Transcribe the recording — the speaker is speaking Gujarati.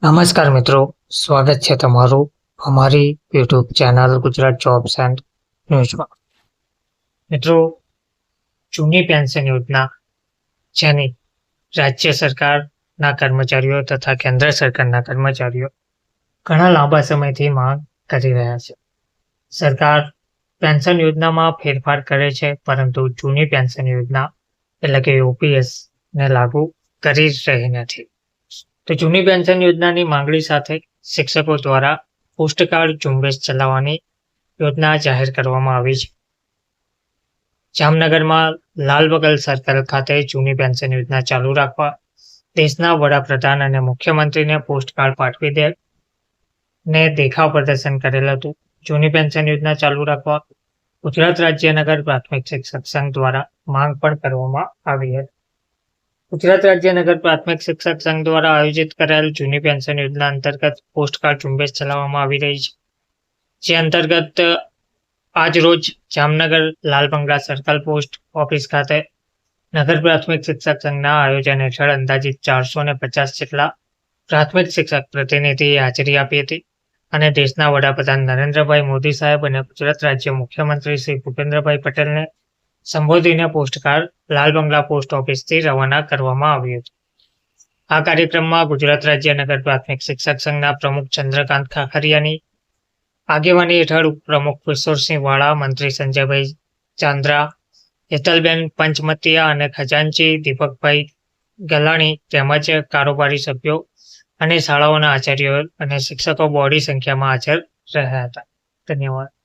નમસ્કાર મિત્રો, સ્વાગત છે તમારું અમારી YouTube channel Gujarat jobs and ન્યૂઝમાં. મિત્રો, જૂની પેન્શન યોજના જેની રાજ્ય સરકારના કર્મચારીઓ તથા કેન્દ્ર સરકારના કર્મચારીઓ ઘણા લાંબા સમયથી માંગ કરી રહ્યા છે. સરકાર પેન્શન યોજનામાં ફેરફાર કરે છે, પરંતુ જૂની પેન્શન યોજના એટલે કે OPS ને લાગુ કરી રહી નથી. તો જૂની પેન્શન યોજનાની માંગણી સાથે શિક્ષકો દ્વારા પોસ્ટકાર્ડ ઝુંબેશ ચલાવવાની યોજના જાહેર કરવામાં આવી છે. જામનગરમાં લાલબગલ સર્કલ ખાતે જૂની પેન્શન યોજના ચાલુ રાખવા દેશના વડાપ્રધાન અને મુખ્યમંત્રીને પોસ્ટકાર્ડ પાઠવી ને દેખાવ પ્રદર્શન કરેલ હતું. જૂની પેન્શન યોજના ચાલુ રાખવા ગુજરાત રાજ્ય નગર પ્રાથમિક શિક્ષક સંઘ દ્વારા માંગ પણ કરવામાં આવી હતી. ગુજરાત રાજ્ય નગર પ્રાથમિક શિક્ષક સંઘ દ્વારા આયોજિત કરાયેલ જૂની પેન્શન યોજના અંતર્ગત પોસ્ટકાર્ડ ઝુંબેશ ચલાવવામાં આવી રહી છે. જે અંતર્ગત આજ રોજ જામનગર લાલ બંગલા સર્કલ પોસ્ટ ઓફિસ ખાતે નગર પ્રાથમિક શિક્ષક સંઘના આયોજન હેઠળ અંદાજિત 450 જેટલા પ્રાથમિક શિક્ષક પ્રતિનિધિએ હાજરી આપી હતી અને દેશના વડાપ્રધાન નરેન્દ્રભાઈ મોદી સાહેબ અને ગુજરાત રાજ્ય મુખ્યમંત્રી શ્રી ભૂપેન્દ્રભાઈ પટેલને સંબોધીને પોસ્ટકાર્ડ લાલ બંગલા પોસ્ટ ઓફિસથી રવાના કરવામાં આવ્યું હતું. આ કાર્યક્રમમાં ગુજરાત રાજ્ય નગર પ્રાથમિક શિક્ષક સંઘના પ્રમુખ ચંદ્રકાંત ખાખરિયાની આગેવાની હેઠળ ઉપપ્રમુખ કિશોરસિંહ વાળા, મંત્રી સંજયભાઈ ચાંદ્રા, હેતલબેન પંચમતિયા અને ખજાનચી દીપકભાઈ ગલાણી તેમજ કારોબારી સભ્યો અને શાળાઓના આચાર્યો અને શિક્ષકો બહોળી સંખ્યામાં હાજર રહ્યા હતા. ધન્યવાદ.